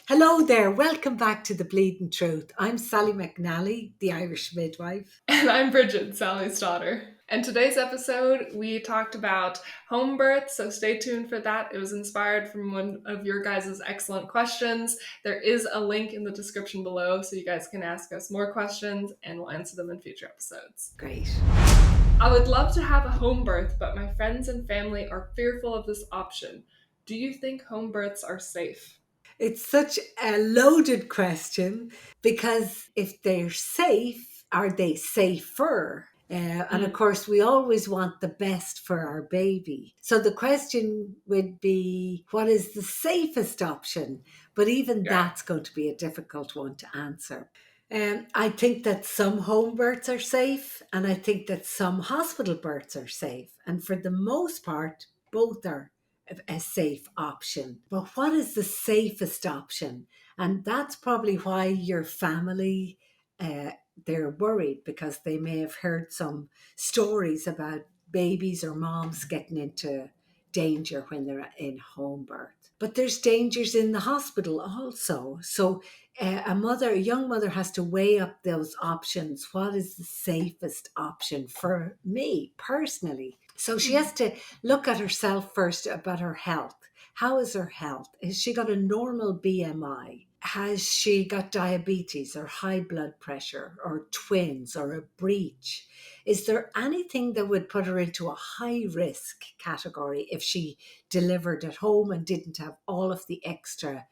Hello there, welcome back to the Bleedin Truth. I'm Sally McNally, the Irish midwife. And I'm Bridget, Sally's daughter. And today's episode, we talked about home birth, so stay tuned for that. It was inspired from one of your guys' excellent questions. There is a link in the description below, so you guys can ask us more questions and we'll answer them in future episodes. Great. I would love to have a home birth, but my friends and family are fearful of this option. Do you think home births are safe? It's such a loaded question because if they're safe, are they safer? And of Mm, course, we always want the best for our baby. So the question would be, what is the safest option? But even yeah. that's going to be a difficult one to answer. I think that some home births are safe, and I think that some hospital births are safe. And for the most part, both are a safe option. But what is the safest option? And that's probably why your family, uh, they're worried because they may have heard some stories about babies or moms getting into danger when they're in home birth. But there's dangers in the hospital also. So a young mother has to weigh up those options. What is the safest option for me personally? So she has to look at herself first about her health. How is her health? Has she got a normal BMI? Has she got diabetes or high blood pressure or twins or a breech? Is there anything that would put her into a high risk category if she delivered at home and didn't have all of the extra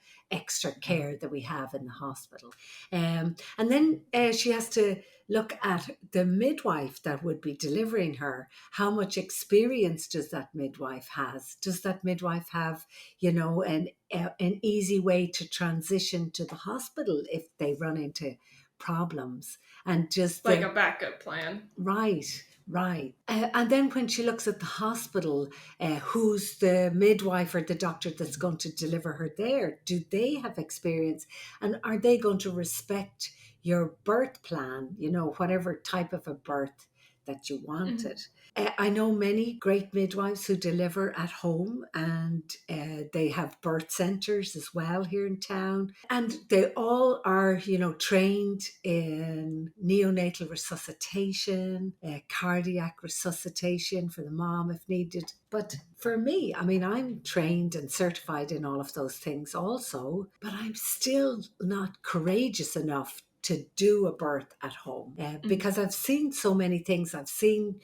care that we have in the hospital? And then she has to look at the midwife that would be delivering her. How much experience does that midwife has? Does that midwife have, an easy way to transition to the hospital if they run into problems? And just Like the a backup plan. Right, right. And then when she looks at the hospital, who's the midwife or the doctor that's going to deliver her there? Do they have experience? And are they going to respect your birth plan, whatever type of a birth that you wanted? I know many great midwives who deliver at home, and they have birth centres as well here in town. And they all are, trained in neonatal resuscitation, cardiac resuscitation for the mom if needed. But for me, I mean, I'm trained and certified in all of those things also, but I'm still not courageous enough to do a birth at home because I've seen so many things. I've seen,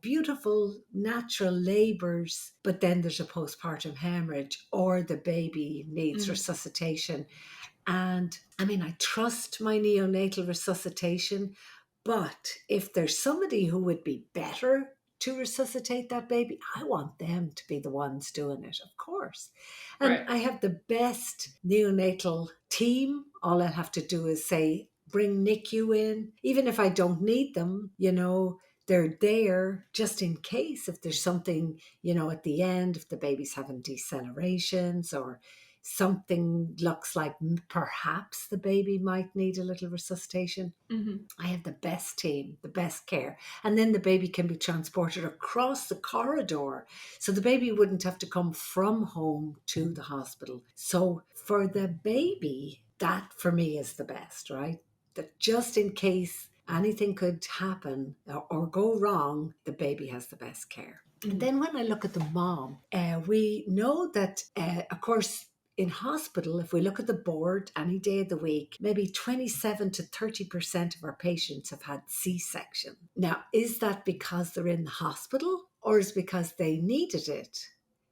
beautiful natural labors, but then there's a postpartum hemorrhage or the baby needs Mm, resuscitation. And I mean, I trust my neonatal resuscitation, but if there's somebody who would be better to resuscitate that baby, I want them to be the ones doing it, of course. And right. I have the best neonatal team. All I have to do is say, bring NICU in. Even if I don't need them, they're there just in case if there's something, at the end, if the baby's having decelerations or something looks like perhaps the baby might need a little resuscitation. Hmm. I have the best team, the best care. And then the baby can be transported across the corridor. So the baby wouldn't have to come from home to the hospital. So for the baby, that for me is the best, right? That just in case anything could happen or go wrong, the baby has the best care. And then when I look at the mom, we know that, of course, in hospital, if we look at the board any day of the week, maybe 27 to 30% of our patients have had C-section. Now, is that because they're in the hospital or is it because they needed it?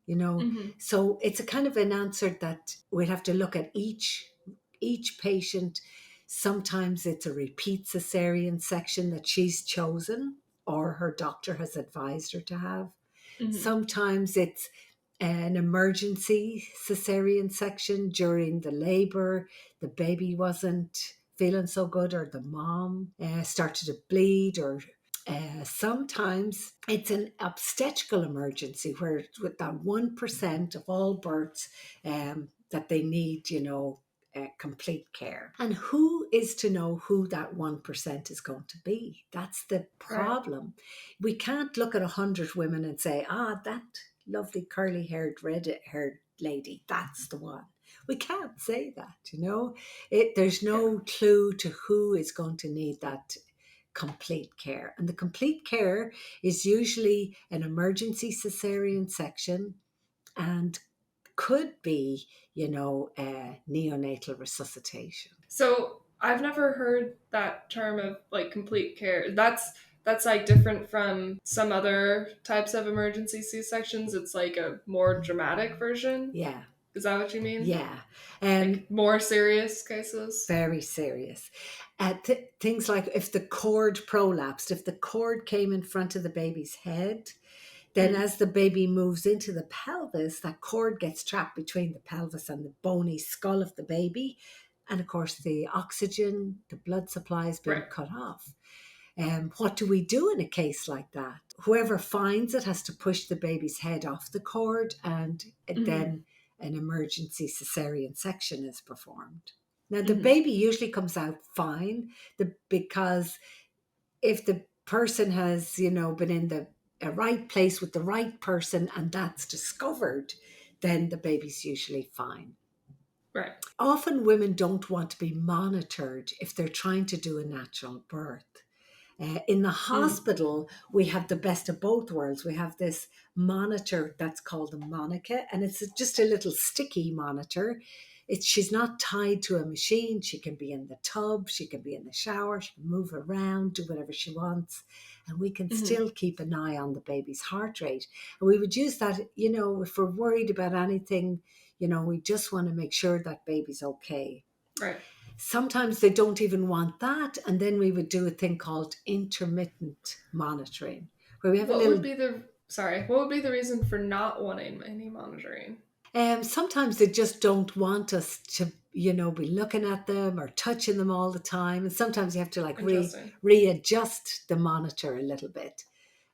Hmm. So it's a kind of an answer that we'd have to look at each patient. Sometimes it's a repeat cesarean section that she's chosen or her doctor has advised her to have. Hmm. Sometimes it's an emergency cesarean section during the labor. The baby wasn't feeling so good, or the mom started to bleed, or sometimes it's an obstetrical emergency where with that 1% of all births that they need, complete care. And who is to know who that 1% is going to be? That's the Right. problem. We can't look at 100 women and say, that lovely curly haired, red haired lady, that's the one. We can't say that. There's Yeah. no clue to who is going to need that complete care. And the complete care is usually an emergency cesarean section and could be, neonatal resuscitation. So I've never heard that term of like complete care. That's like different from some other types of emergency C-sections. It's like a more dramatic version. Yeah, Is that what you mean? yeah. Um, Like more serious cases? Very serious. Things like if the cord prolapsed, if the cord came in front of the baby's head, then Mm. as the baby moves into the pelvis, that cord gets trapped between the pelvis and the bony skull of the baby. And of course, the oxygen, the blood supply has been Right. cut off. What do we do in a case like that? Whoever finds it has to push the baby's head off the cord, and Mm-hmm. then an emergency cesarean section is performed. Now, the Mm-hmm. baby usually comes out fine because if the person has, been in the right place with the right person and that's discovered, then the baby's usually fine. Right. Often women don't want to be monitored if they're trying to do a natural birth. In the Mm. hospital, we have the best of both worlds. We have this monitor that's called a Monica, and it's just a little sticky monitor. She's not tied to a machine. She can be in the tub, she can be in the shower, she can move around, do whatever she wants, and we can Mm-hmm. still keep an eye on the baby's heart rate. And we would use that, if we're worried about anything, we just want to make sure that baby's okay. Right. Sometimes they don't even want that. And then we would do a thing called intermittent monitoring, where we have a What would little, be the sorry, what would be the reason for not wanting any monitoring? sometimes they just don't want us to, be looking at them or touching them all the time. And sometimes you have to like Interesting. readjust the monitor a little bit.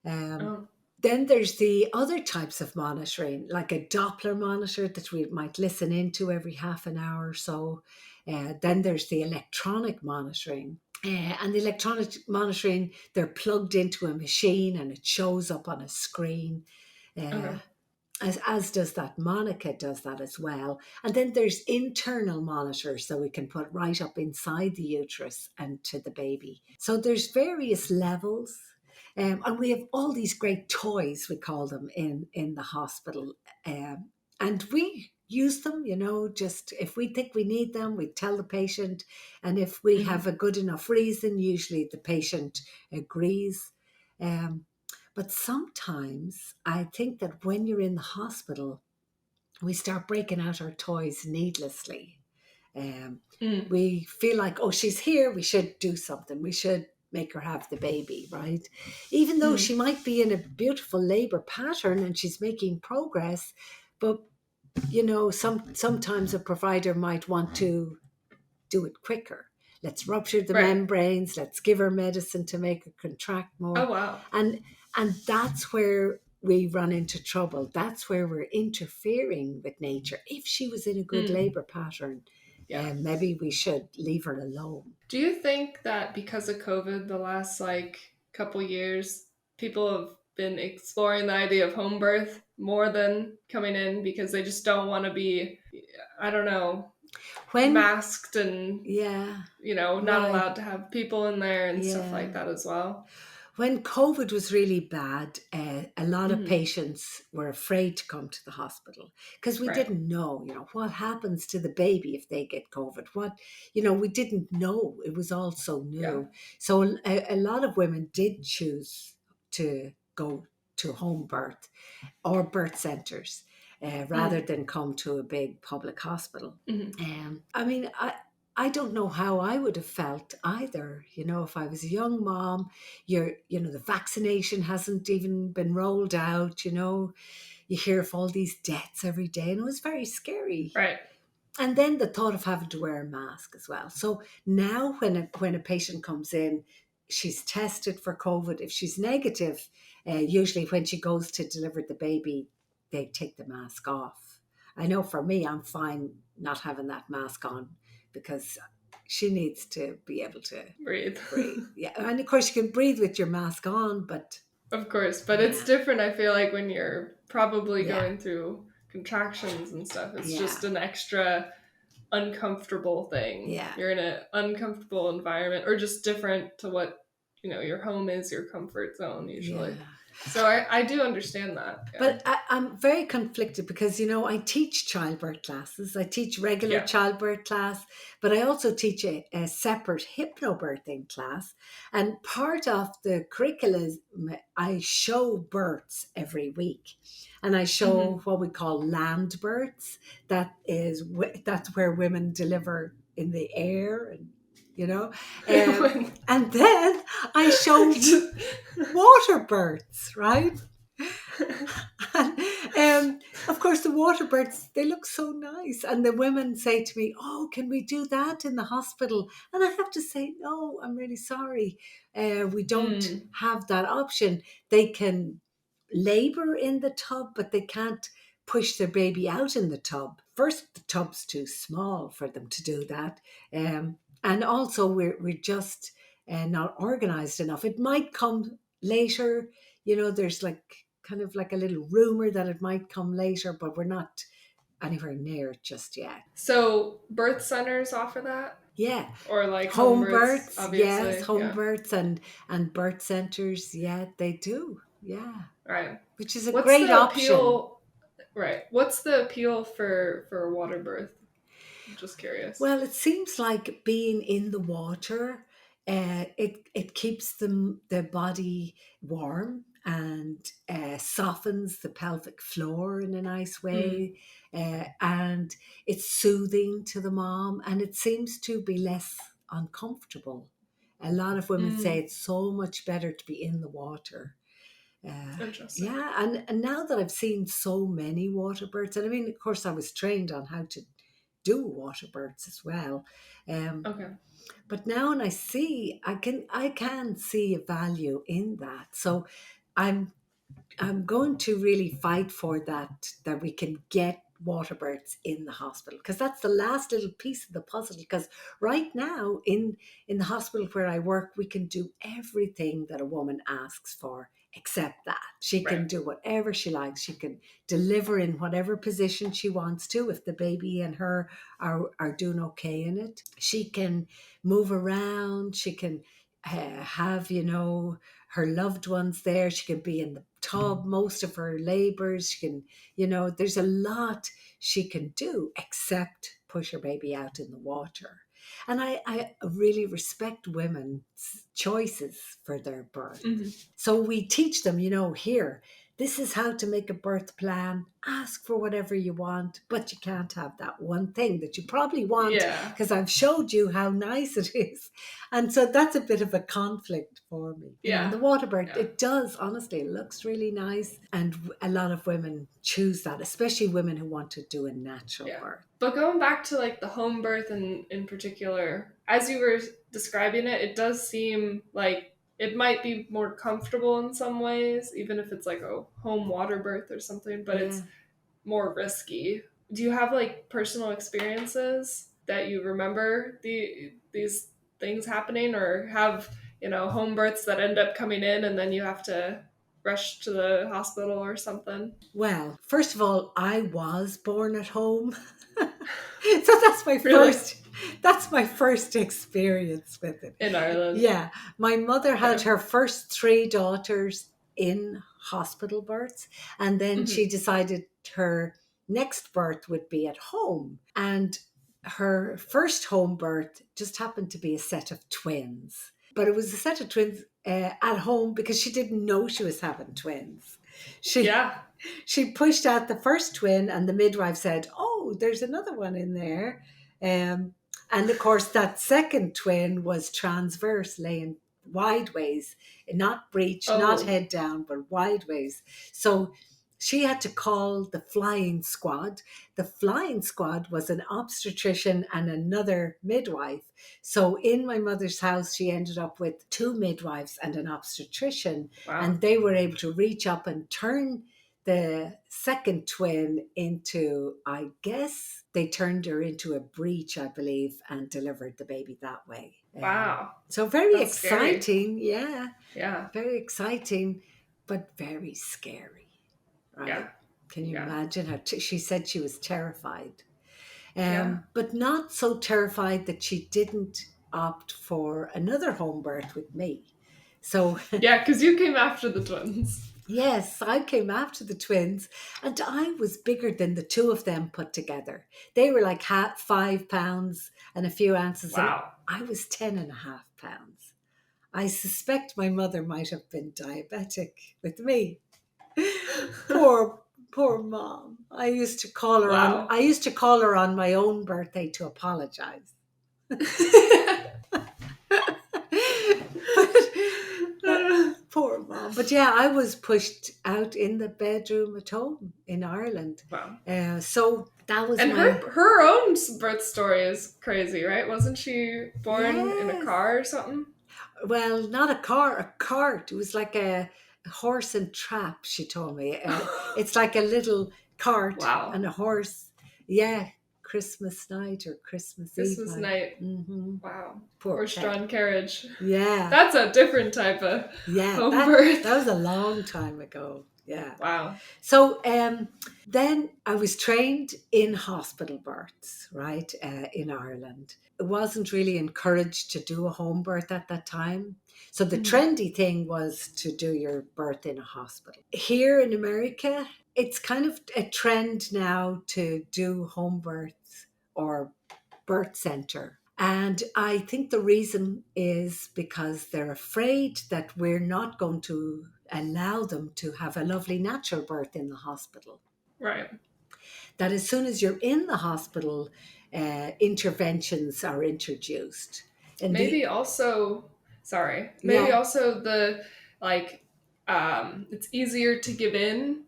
Um, Oh, then there's the other types of monitoring, like a Doppler monitor that we might listen into every half an hour or so. Then there's the electronic monitoring. And the electronic monitoring, they're plugged into a machine and it shows up on a screen. Uh, okay. as does that Monica does that as well. And then there's internal monitors that we can put right up inside the uterus and to the baby. So there's various levels. And we have all these great toys, we call them, in the hospital. And we use them, just if we think we need them, we tell the patient. And if we Mm-hmm. have a good enough reason, usually the patient agrees. Um, but sometimes I think that when you're in the hospital, we start breaking out our toys needlessly. Um, Mm. we feel like, oh, she's here, we should do something. We should make her have the baby, right? Even though Mm. she might be in a beautiful labor pattern and she's making progress, but sometimes a provider might want to do it quicker. Let's rupture the Right. membranes. Let's give her medicine to make her contract more. Oh wow. And that's where we run into trouble. That's where we're interfering with nature. If she was in a good Mm. labor pattern, Yeah. maybe we should leave her alone. Do you think that because of COVID, the last like couple years, people have been exploring the idea of home birth more than coming in because they just don't want to be, I don't know, When, masked and yeah, not right, allowed to have people in there and stuff yeah. like that as well? When COVID was really bad, a lot of Mm. patients were afraid to come to the hospital because we Right. didn't know, what happens to the baby if they get COVID. We didn't know. It was all so Yeah. new. So a lot of women did choose to go to home birth or birth centres rather Mm. than come to a big public hospital. Mm. I mean, I don't know how I would have felt either. If I was a young mom, the vaccination hasn't even been rolled out. You hear of all these deaths every day, and it was very scary. Right. And then the thought of having to wear a mask as well. So now, when a patient comes in, she's tested for COVID. If she's negative, usually when she goes to deliver the baby, they take the mask off. I know for me, I'm fine not having that mask on because she needs to be able to Breathe. breathe. Yeah, and of course you can breathe with your mask on, but Of course, but it's yeah, different. I feel like when you're probably yeah, going through contractions and stuff, it's yeah, just an extra. uncomfortable thing. Yeah. You're in an uncomfortable environment, or just different to what your home is, your comfort zone usually. Yeah. So I do understand that. Yeah. But I'm very conflicted because, I teach childbirth classes. I teach regular Yeah. childbirth class, but I also teach a separate hypnobirthing class. And part of the curriculum, I show births every week. And I show Mm-hmm. what we call land births. That's where women deliver in the air and. Um, and then I show water births, right? Of course, the water birds, they look so nice. And the women say to me, "Oh, can we do that in the hospital?" And I have to say, "No, I'm really sorry. We don't Mm, have that option. They can labor in the tub, but they can't push their baby out in the tub. First, the tub's too small for them to do that. And also, we're just not organized enough. It might come later. There's like kind of like a little rumor that it might come later, but we're not anywhere near it just yet." so birth centers offer that, Yeah. or like home Home births, births, yes, obviously. home Yeah. births and birth centers, yeah, they do. Yeah. Right. Which is a What's great the option. appeal? Right. What's the appeal for a water birth? I'm just curious. Well, it seems like being in the water, it keeps the body warm and softens the pelvic floor in a nice Mm, way, and it's soothing to the mom, and it seems to be less uncomfortable. A lot of women say mm, it's so much better to be in the water. Uh, interesting. yeah, and now that I've seen so many water birds, and I mean, of course, I was trained on how to do water birds as well. Um, Okay. but now when I can see a value in that. So I'm I'm going to really fight for that we can get water births in the hospital, because that's the last little piece of the puzzle. Because right now in the hospital where I work, we can do everything that a woman asks for except that. She Right. can do whatever she likes. She can deliver in whatever position she wants to if the baby and her are doing okay in it. She can move around. She can have her loved ones there. She can be in the tub most of her labors. She can, there's a lot she can do except push her baby out in the water. And I really respect women's choices for their birth. Hmm. So we teach them, here, this is how to make a birth plan. Ask for whatever you want, but you can't have that one thing that you probably want Yeah. because I've showed you how nice it is. And so that's a bit of a conflict for me. And Yeah. the water birth, Yeah. it does, honestly, it looks really nice. And a lot of women choose that, especially women who want to do a natural Yeah. birth. But going back to like the home birth in particular, as you were describing it, it does seem like it might be more comfortable in some ways, even if it's like a home water birth or something, but Yeah. it's more risky. Do you have like personal experiences that you remember these things happening, or have, home births that end up coming in and then you have to rush to the hospital or something? Well, first of all, I was born at home. So Really? that's my first experience with it. In Ireland. Yeah, my mother had Okay. her first three daughters in hospital births, and then Hmm. she decided her next birth would be at home. And her first home birth just happened to be a set of twins. But it was a set of twins at home because she didn't know she was having twins. She Yeah. she pushed out the first twin, and the midwife said, "Oh, there's another one in there." Um, and of course, that second twin was transverse, laying wide ways, not breech, not Oh, head down, but wide ways. So she had to call the flying squad. The flying squad was an obstetrician and another midwife. So in my mother's house, she ended up with two midwives and an obstetrician, wow. and they were able to reach up and turn the second twin into, I guess they turned her into a breech, I believe, and delivered the baby that way. Wow. So very That's scary. exciting, yeah, Yeah. very exciting, but very scary, Yeah. right? Can you Yeah. imagine how she said she was terrified? Yeah. but not so terrified that she didn't opt for another home birth with me. So, Yeah, because you came after the twins. yes, I came after the twins, and I was bigger than the two of them put together. They were like 5 pounds and a few ounces, and Wow. I was 10.5 pounds. I suspect my mother might have been diabetic with me. Poor, poor mom. I used to call her on. Wow. I used to call her on my own birthday to apologize. but poor mom. But yeah, I was pushed out in the bedroom at home in Ireland. Wow. So that was And my her own birth story is crazy, right? Wasn't she born in a yes. car or something? Well, not a car, a cart. It was like a horse and trap. She told me it's like a little cart Wow. and a horse. Yeah, Christmas night or Christmas Eve Christmas night. night. Mm-hmm. Wow. Poor pet. Horse-drawn carriage. Yeah. That's a different type of Yeah, home that was birth. a long time ago. Yeah. Wow. So then I was trained in hospital births, right, in Ireland. It wasn't really encouraged to do a home birth at that time. So the Mhm. trendy thing was to do your birth in a hospital. Here in America, it's kind of a trend now to do home births or birth center. And I think the reason is because they're afraid that we're not going to allow them to have a lovely natural birth in the hospital. Right. That as soon as you're in the hospital, interventions are introduced. And Maybe also, sorry, maybe yeah, also like, it's easier to give in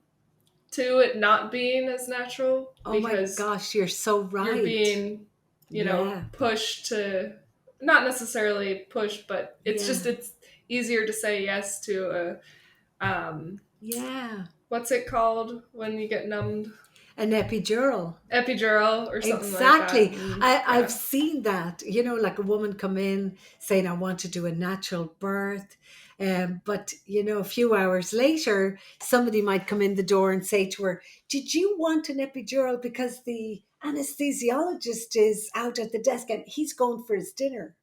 to it not being as natural oh my because gosh, you're so you're right. being, Yeah, pushed to, not necessarily pushed, but yeah, it's easier to say yes to yeah. what's it called when you get numbed? An epidural. Epidural or something like that. Exactly. And I've yeah. seen that, like a woman come in saying, I want to do a natural birth. But, a few hours later, somebody might come in the door and say to her, did you want an epidural? Because the anesthesiologist is out at the desk and he's going for his dinner.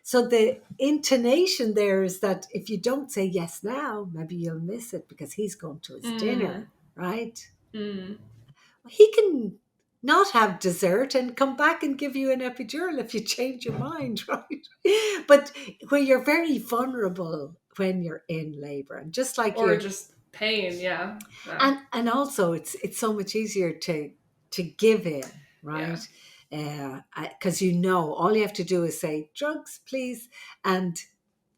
So the intonation there is that if you don't say yes now, maybe you'll miss it because he's going to his Mm, dinner, right? mm. He can not have dessert and come back and give you an epidural if you change your mind, right? But when you're very vulnerable when you're in labor, and just like Or you, just pain, yeah. Yeah. and also it's so much easier to give in, Yeah. right? Because all you have to do is say drugs, please, and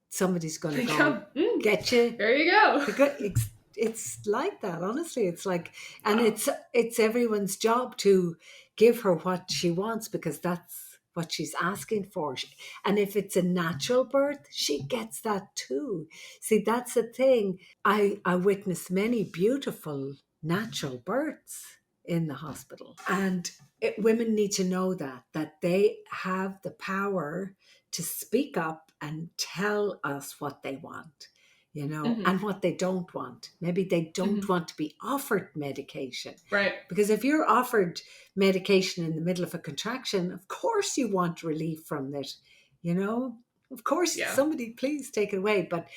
somebody's going to go and Yeah. Mm, get you. there you go. It's like that, honestly. It's like, and Wow. it's everyone's job to give her what she wants because that's what she's asking for. And if it's a natural birth, she gets that too. See, that's the thing. I witnessed many beautiful natural births in the hospital, and women need to know that they have the power to speak up and tell us what they want, Hmm. and what they don't want. Maybe they don't Hmm. want to be offered medication. Right. Because if you're offered medication in the middle of a contraction, of course you want relief from it, you know? Of course, Yeah. somebody please take it away. But,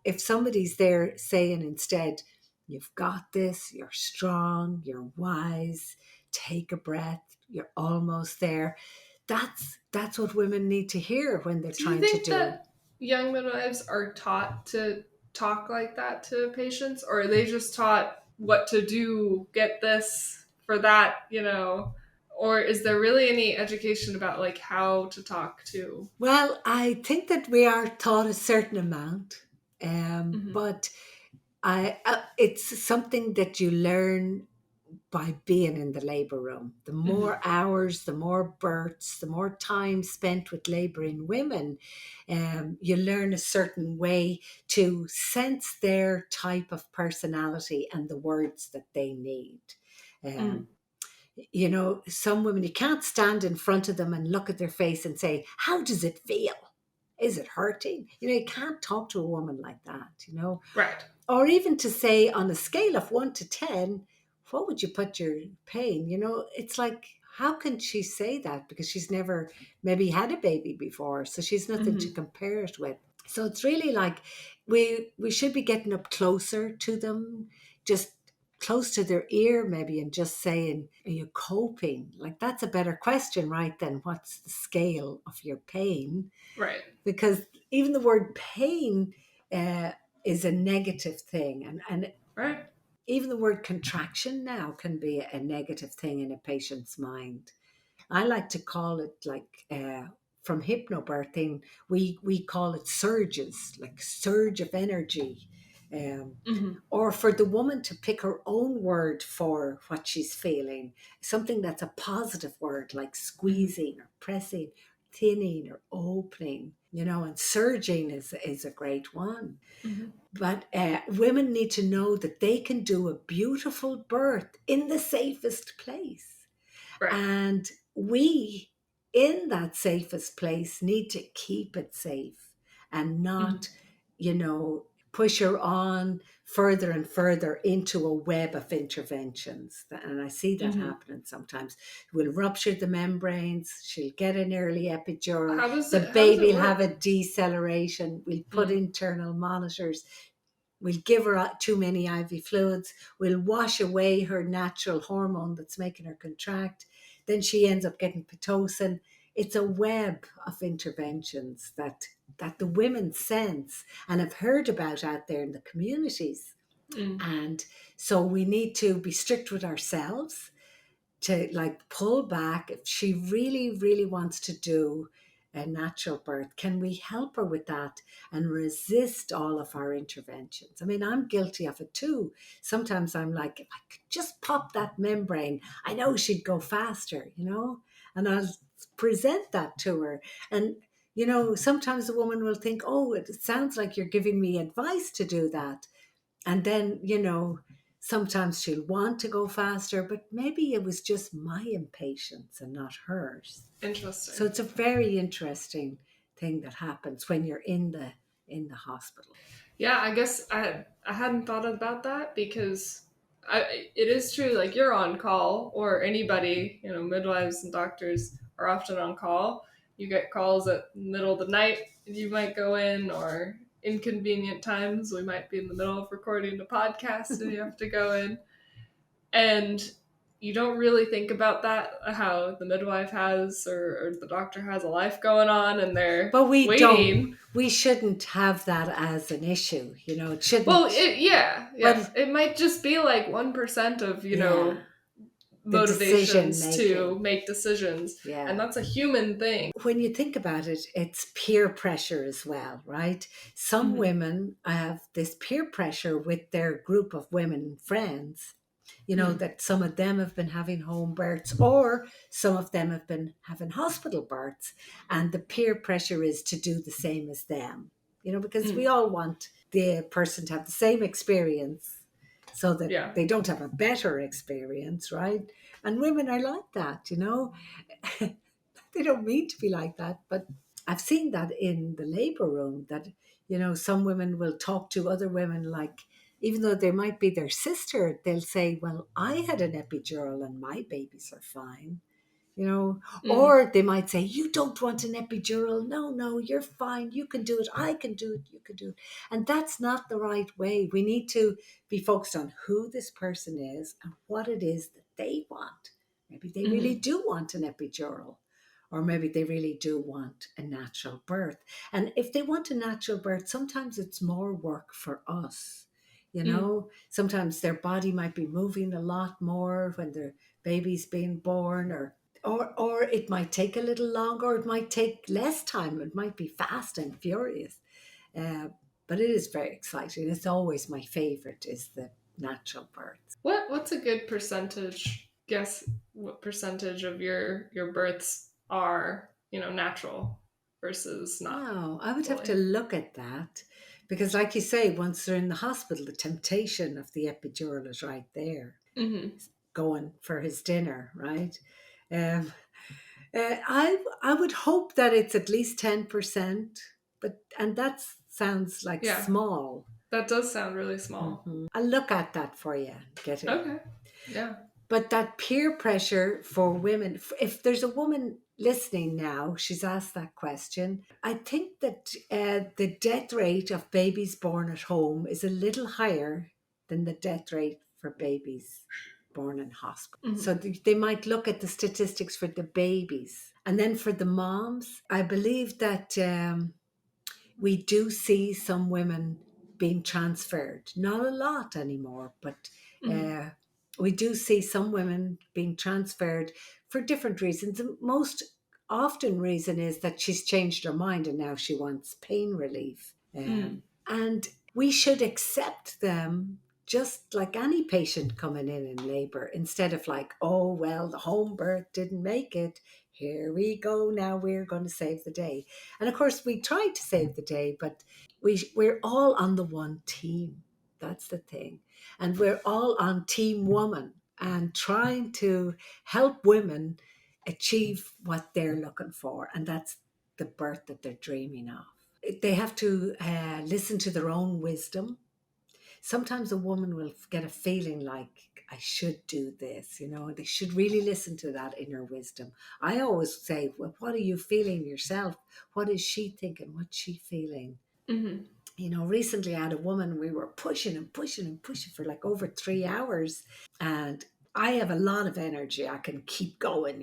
if somebody's there saying instead, you've got this, you're strong, you're wise, take a breath, you're almost there. That's what women need to hear when they're Do you trying to think do. that young midwives are taught to talk like that to patients, or are they just taught what to do, get this for that? Or is there really any education about like how to talk to? Well, I think that we are taught a certain amount, Hmm. but it's something that you learn by being in the labor room. The Hmm. more hours, the more births, the more time spent with laboring women, you learn a certain way to sense their type of personality and the words that they need. Hmm. Um, some women, you can't stand in front of them and look at their face and say, how does it feel? Is it hurting? You can't talk to a woman like that. Right. Or even to say on a scale of 1 to 10, what would you put your pain? It's like, how can she say that? Because she's never maybe had a baby before, so she's nothing to Mm-hmm. compare it with. So it's really like we should be getting up closer to them, just close to their ear maybe, and just saying, are you coping? Like, that's a better question, right? Than what's the scale of your pain? Right. Because even the word pain uh, is a negative thing, and Right. even the word contraction now can be a negative thing in a patient's mind. I like to call it like from hypnobirthing, we call it surges, like surge of energy. Um, Mm-hmm. or for the woman to pick her own word for what she's feeling, something that's a positive word like Mm-hmm. squeezing or pressing, thinning or opening, and surging is a great one. Mm-hmm. But women need to know that they can do a beautiful birth in the safest place. Right. And we, in that safest place, need to keep it safe and Mm-hmm. not, push her on further and further into a web of interventions. And I see that Mm-hmm. happening sometimes. We'll rupture the membranes, she'll get an early epidural, the How does baby it will have a work? deceleration, we'll put Mm. internal monitors. We'll give her too many IV fluids. We'll wash away her natural hormone that's making her contract. Then she ends up getting Pitocin. It's a web of interventions that the women sense and have heard about out there in the communities. Mm. And so we need to be strict with ourselves to like pull back. If she really, really wants to do a natural birth, can we help her with that and resist all of our interventions? I mean, I'm guilty of it too. Sometimes I'm like, if I could just pop that membrane, I know she'd go faster, and I'll present that to her. And sometimes a woman will think, oh, it sounds like you're giving me advice to do that. And then, sometimes she'll want to go faster, but maybe it was just my impatience and not hers. So Interesting. it's a very interesting thing that happens when you're in the hospital. Yeah, I guess I hadn't thought about that because it is true. Like you're on call, or anybody, midwives and doctors are often on call. You get calls at the middle of the night, and you might go in, or inconvenient times. We might be in the middle of recording a podcast, and you have to go in, and you don't really think about that, how the midwife has or the doctor has a life going on, and they're But waiting. we shouldn't have that as an issue, it Well, shouldn't. yeah, But it might just be like 1% of yeah, the decision motivations to making. make decisions, and Yeah. that's a human thing. When you think about it, it's peer pressure as well, right? Some Hmm. women have this peer pressure with their group of women friends, Hmm. that some of them have been having home births or some of them have been having hospital births. And the peer pressure is to do the same as them, because we Hmm. all want the person to have the same experience so that Yeah. they don't have a better experience, right? And women are like that, they don't mean to be like that, but I've seen that in the labor room that, some women will talk to other women like, even though they might be their sister, they'll say, well, I had an epidural and my babies are fine, Hmm. or they might say, you don't want an epidural. No, no, you're fine. You can do it. I can do it. You can do it. And that's not the right way. We need to be focused on who this person is and what it is that they want. Maybe they really Hmm. do want an epidural, or maybe they really do want a natural birth. And if they want a natural birth, sometimes it's more work for us. Hmm. Sometimes their body might be moving a lot more when their baby's being born, or it might take a little longer, or it might take less time. It might be fast and furious. Uh, but it is very exciting. It's always my favorite is the natural birth. What's a good percentage? Guess what percentage of your births are natural versus not Oh, I would have to fully. look at that because, like you say, once they're in the hospital, the temptation of the epidural is right there, Hmm. going for his dinner, right? Um, I would hope that it's at least 10%, and that sounds like Yeah, small. that does sound really small. I'll look at that for you. Get it. Okay. Yeah. But that peer pressure for women, if there's a woman listening now, she's asked that question. I think that the death rate of babies born at home is a little higher than the death rate for babies born in hospital. So Mm-hmm. they might look at the statistics for the babies. And then for the moms, I believe that we do see some women being transferred. Not a lot anymore, but Mm-hmm. uh, we do see some women being transferred for different reasons. The most often reason is that she's changed her mind and now she wants pain relief. Mm-hmm. And we should accept them just like any patient coming in labor, instead of like, oh, well, the home birth didn't make it. Here we go. Now we're going to save the day. And of course, we tried to save the day, but we're all on the one team. That's the thing. And we're all on Team Woman and trying to help women achieve what they're looking for. And that's the birth that they're dreaming of. They have to listen to their own wisdom. Sometimes a woman will get a feeling like, I should do this, they should really listen to that inner wisdom. I always say, well, what are you feeling yourself? What is she thinking? What's she feeling? Mm-hmm. Recently I had a woman, we were pushing and pushing and pushing for like over 3 hours. And I have a lot of energy. I can keep going.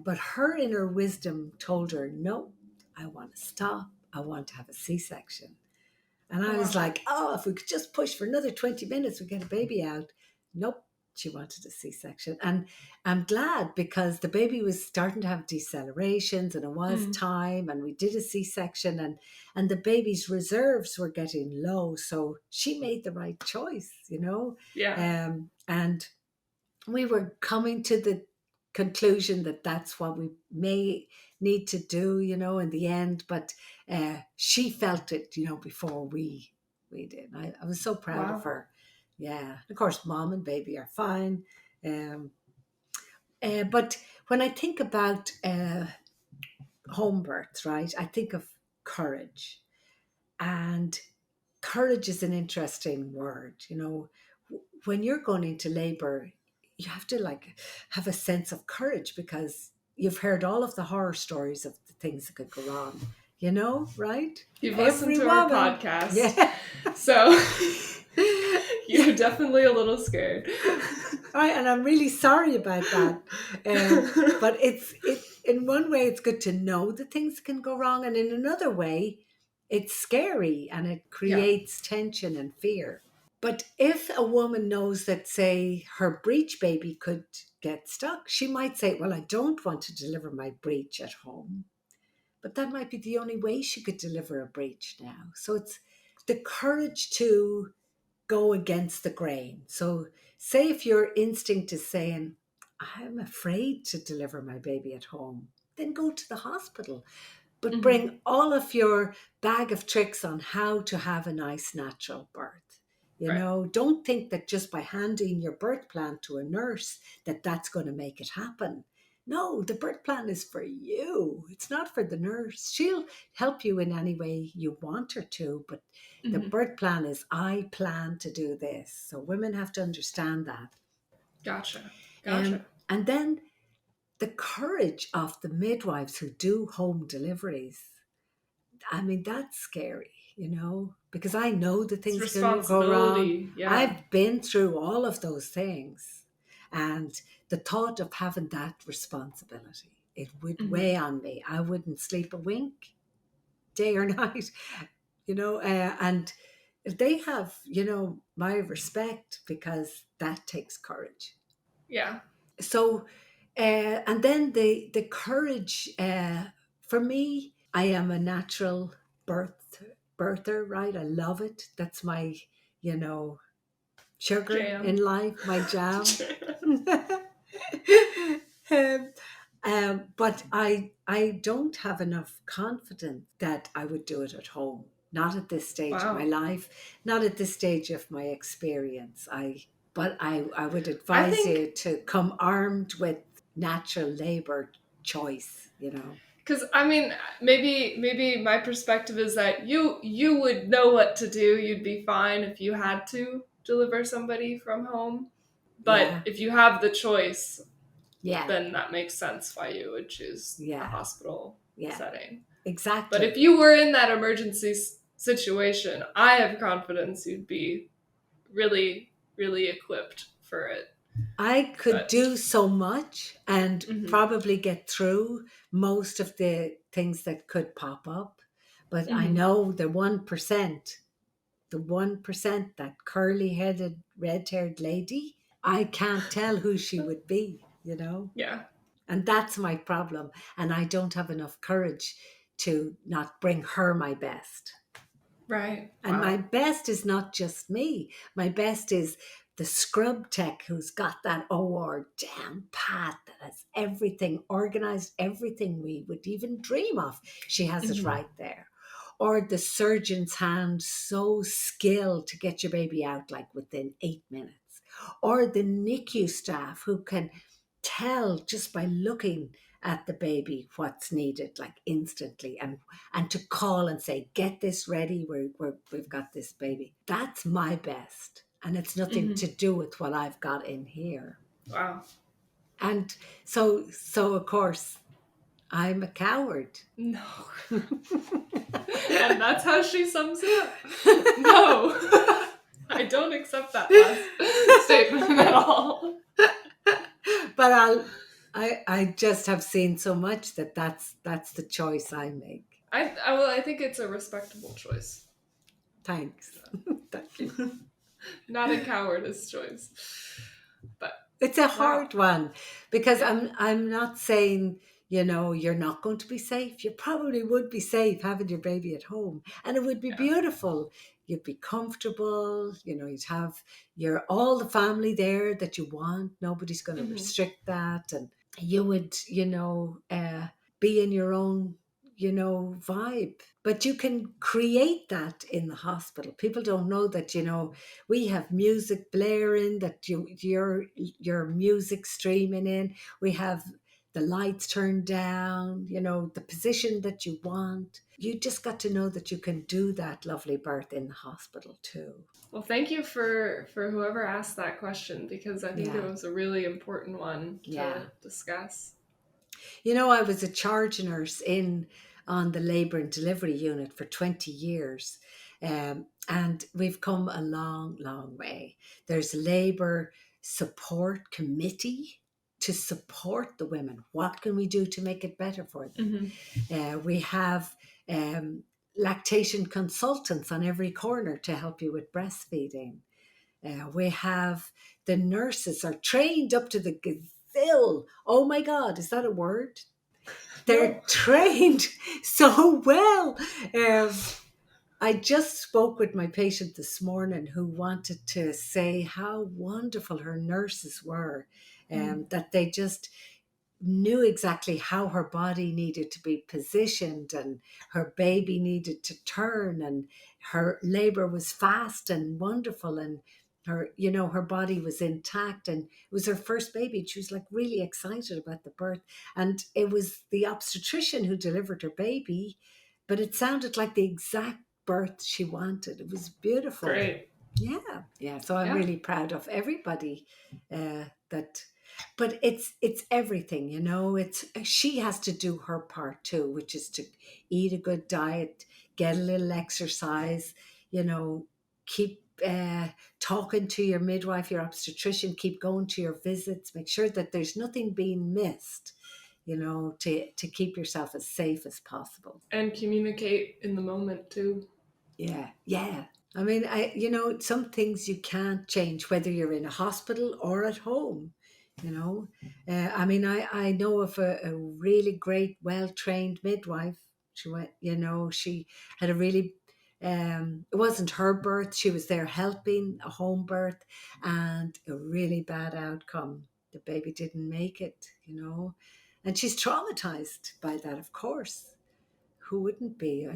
But her inner wisdom told her, no, I want to stop. I want to have a C-section. And I was Wow. like, oh, if we could just push for another 20 minutes, we get a baby out. Nope. She wanted a C-section. And I'm glad, because the baby was starting to have decelerations and it was Mm-hmm. time, and we did a C-section, and the baby's reserves were getting low. So she made the right choice. Yeah. And we were coming to the conclusion that that's what we may need to do, in the end. But she felt it, before we did. I was so proud of Wow. her. Yeah. Of course, mom and baby are fine. Um, but when I think about home births, right, I think of courage. And courage is an interesting word. When you're going into labor, you have to like have a sense of courage, because you've heard all of the horror stories of the things that could go wrong, right? You've listened Every to our woman. podcast, Yeah. so Yeah. you're definitely a little scared. Right, and I'm really sorry about that. But it in one way it's good to know that things can go wrong, and in another way, it's scary and it Yeah. creates tension and fear. But if a woman knows that, say, her breech baby could get stuck, she might say, well, I don't want to deliver my breech at home. But that might be the only way she could deliver a breech now. So it's the courage to go against the grain. So, say if your instinct is saying, I'm afraid to deliver my baby at home, then go to the hospital. But Mm-hmm. bring all of your bag of tricks on how to have a nice natural birth. Right. Don't think that just by handing your birth plan to a nurse that that's going to make it happen. No, the birth plan is for you. It's not for the nurse. She'll help you in any way you want her to, but the Mm-hmm. birth plan is, I plan to do this. So women have to understand that. Gotcha. Gotcha. And then the courage of the midwives who do home deliveries. I mean, that's scary, because I know the It's things can go wrong. responsibility. Yeah. I've been through all of those things. And the thought of having that responsibility, it would Mm-hmm. weigh on me. I wouldn't sleep a wink, day or night, and they have my respect, because that takes courage. Yeah. So, and then the courage, for me, I am a natural birther, right? I love it. That's my, you know, sugar in Jam. life, my jam. um, but I don't have enough confidence that I would do it at home. Not at this stage of my Wow. life, not at this stage of my experience. But I would I advise think you to come armed with natural labor choice. because I mean maybe my perspective is that you would know what to do. You'd be fine if you had to deliver somebody from home. But yeah, if you have the choice, yeah, then that makes sense why you would choose a yeah, hospital yeah, setting. But if exactly. you were in that emergency situation, I have confidence you'd be really, really equipped for it. I could But do so much and mm-hmm, probably get through most of the things that could pop up. But I mm-hmm, know the 1%, that curly headed, red haired lady, I can't tell who she would be, you know? yeah, And that's my problem. And I don't have enough courage to not bring her my best. right, And my wow, best is not just me. My best is the scrub tech who's got that OR jam pat that has everything organized, everything we would even dream of. She has it mm-hmm, right there. Or the surgeon's hand so skilled to get your baby out like within 8 minutes. Or the NICU staff who can tell just by looking at the baby what's needed like instantly, and to call and say, get this ready, we've got this baby. That's my best, and it's nothing mm-hmm, to do with what I've got in here. wow. And so of course I'm a coward. No. And that's how she sums it up. No. I don't accept that last statement at all. But I just have seen so much that's the choice I make. I think it's a respectable choice. Thanks. Thank you. Not a cowardice choice. But It's a wow. hard one because Yeah. I'm not saying, you're not going to be safe. You probably would be safe having your baby at home, and it would be Yeah. beautiful. You'd be comfortable, you'd have your all the family there that you want. Nobody's going to Mm-hmm. restrict that, and you would, be in your own, vibe. But you can create that in the hospital. People don't know that, we have music blaring, that your music streaming in. We have the lights turned down, the position that you want. You just got to know that you can do that lovely birth in the hospital too. Well, thank you for whoever asked that question because I think it Yeah, was a really important one yeah. to discuss. I was a charge nurse in on the labour and delivery unit for 20 years. And we've come a long, long way. There's labour support committee to support the women. What can we do to make it better for them? Mm-hmm. We have um, lactation consultants on every corner to help you with breastfeeding. We have the nurses are trained up to the gazille. Oh my God, is that a word? They're No. trained so well. Um, I just spoke with my patient this morning who wanted to say how wonderful her nurses were, Mm. that they just knew exactly how her body needed to be positioned, and her baby needed to turn, and her labor was fast and wonderful, and her body was intact, and it was her first baby. She was like really excited about the birth, and it was the obstetrician who delivered her baby, but it sounded like the exact birth she wanted. It was beautiful. Great. Yeah, yeah. So I'm Yeah. really proud of everybody that. But it's everything, It's she has to do her part too, which is to eat a good diet, get a little exercise, keep talking to your midwife, your obstetrician, keep going to your visits, make sure that there's nothing being missed, to keep yourself as safe as possible. And communicate in the moment too. Yeah, yeah. I mean, some things you can't change, whether you're in a hospital or at home. I mean, I know of a really great, well trained midwife. She went, she had a really, it wasn't her birth. She was there helping a home birth, and a really bad outcome. The baby didn't make it, and she's traumatized by that, of course. Who wouldn't be?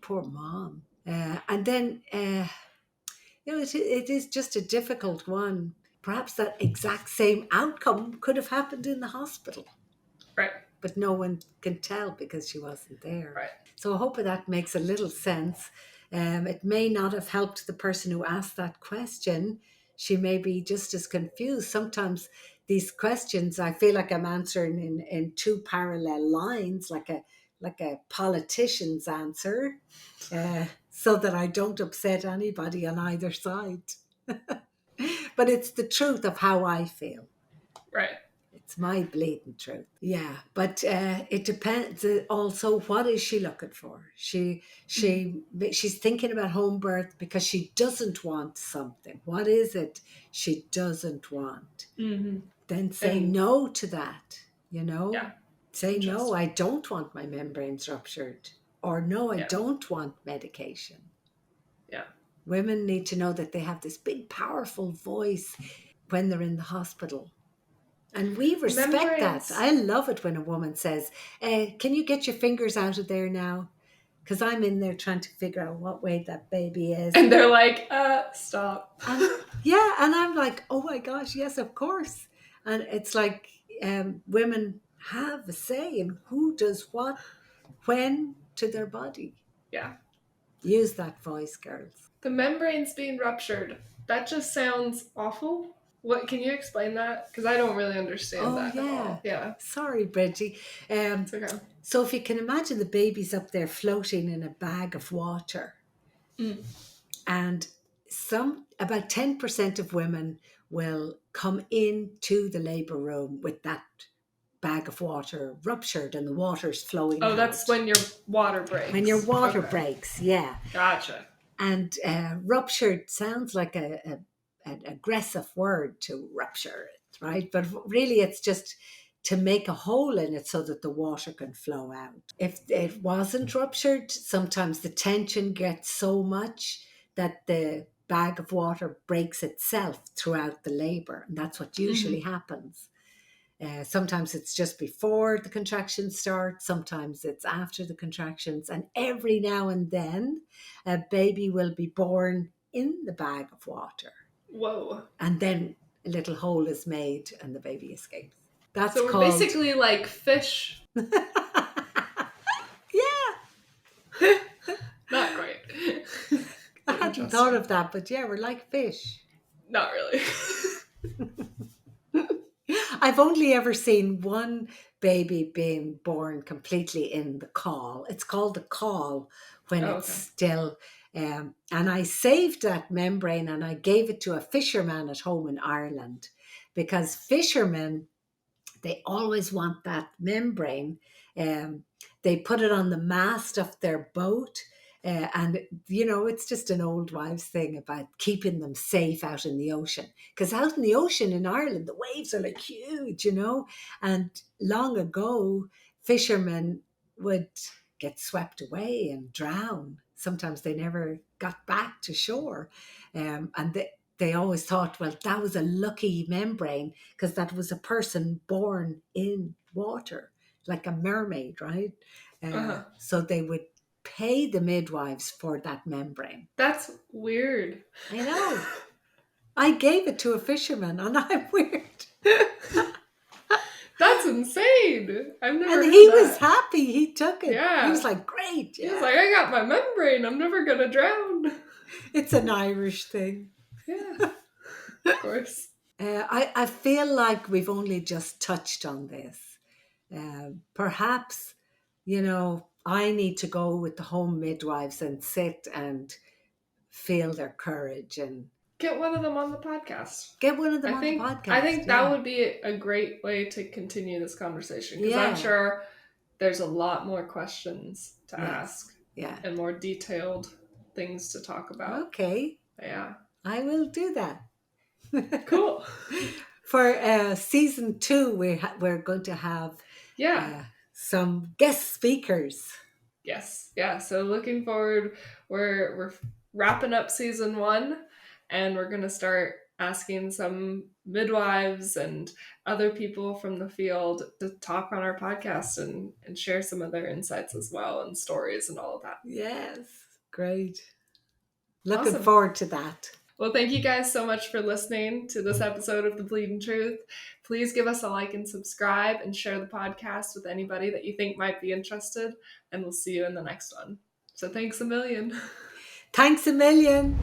Poor mom. And then, it is just a difficult one. Perhaps that exact same outcome could have happened in the hospital, Right. but no one can tell because she wasn't there. Right. So I hope that makes a little sense. It may not have helped the person who asked that question. she may be just as confused. Sometimes these questions, I feel like I'm answering in two parallel lines, like a politician's answer, so that I don't upset anybody on either side. But it's the truth of how I feel. Right. It's my blatant truth. Yeah, but it depends. Also, what is she looking for? She's thinking about home birth because she doesn't want something. What is it she doesn't want? Mm-hmm. Then say And no to that. You know, yeah, say no. just I don't want my membranes ruptured, or no, I yeah, don't want medication. yeah. Women need to know that they have this big, powerful voice when they're in the hospital. And we respect that. Membranes. I love it when a woman says, can you get your fingers out of there now? Because I'm in there trying to figure out what way that baby is. And they're like, stop. And yeah, and I'm like, oh my gosh, yes, of course. And it's like women have a say in who does what, when to their body. Yeah. Use that voice, girls. The membranes being ruptured. That just sounds awful. What can you explain that? Because I don't really understand Oh, that at yeah. all. Yeah. Sorry, Bridgie. It's okay. So if you can imagine the baby's up there floating in a bag of water, Mm. and about 10% of women will come into the labour room with that bag of water ruptured and the water's flowing Oh, out. that's when your water breaks. When your water Okay. breaks, yeah. Gotcha. And ruptured sounds like an aggressive word to rupture it, right? But really it's just to make a hole in it so that the water can flow out. If it wasn't ruptured, sometimes the tension gets so much that the bag of water breaks itself throughout the labour. And that's what usually happens. Sometimes it's just before the contractions start, sometimes it's after the contractions, and every now and then a baby will be born in the bag of water. Whoa. And then a little hole is made and the baby escapes. That's So we're called... basically like fish. Yeah. Not quite. I hadn't thought of that, but yeah, we're like fish. Not really. I've only ever seen one baby being born completely in the caul. It's called the caul when it's still... and I saved that membrane and I gave it to a fisherman at home in Ireland, because fishermen, they always want that membrane. They put it on the mast of their boat. And, you know, it's just an old wives' thing about keeping them safe out in the ocean. Because out in the ocean in Ireland, the waves are like huge, you know. And long ago, fishermen would get swept away and drown. Sometimes they never got back to shore. And they always thought, well, that was a lucky membrane because that was a person born in water, like a mermaid, right? So they would pay the midwives for that membrane. That's weird. I know. I gave it to a fisherman and I'm weird. That's insane. I've never heard And he that. was happy. He took it. Yeah. He was like, great. Yeah. He was like, I got my membrane. I'm never going to drown. It's an Irish thing. Yeah. Of course. I feel like we've only just touched on this. Perhaps, you know, I need to go with the home midwives and sit and feel their courage and get one of them on the podcast. Get one of them on the podcast. I think that would be a great way to continue this conversation, because I'm sure there's a lot more questions to ask. Yeah. And more detailed things to talk about. Okay. Yeah. I will do that. Cool. For season 2, we're going to have some guest speakers. Yes. Yeah. So looking forward. We're wrapping up season 1, and we're going to start asking some midwives and other people from the field to talk on our podcast and share some of their insights as well, and stories and all of that. Yes. Great. Looking forward to that. Well, thank you guys so much for listening to this episode of The Bleedin' Truth. Please give us a like and subscribe and share the podcast with anybody that you think might be interested. And we'll see you in the next one. So thanks a million. Thanks a million.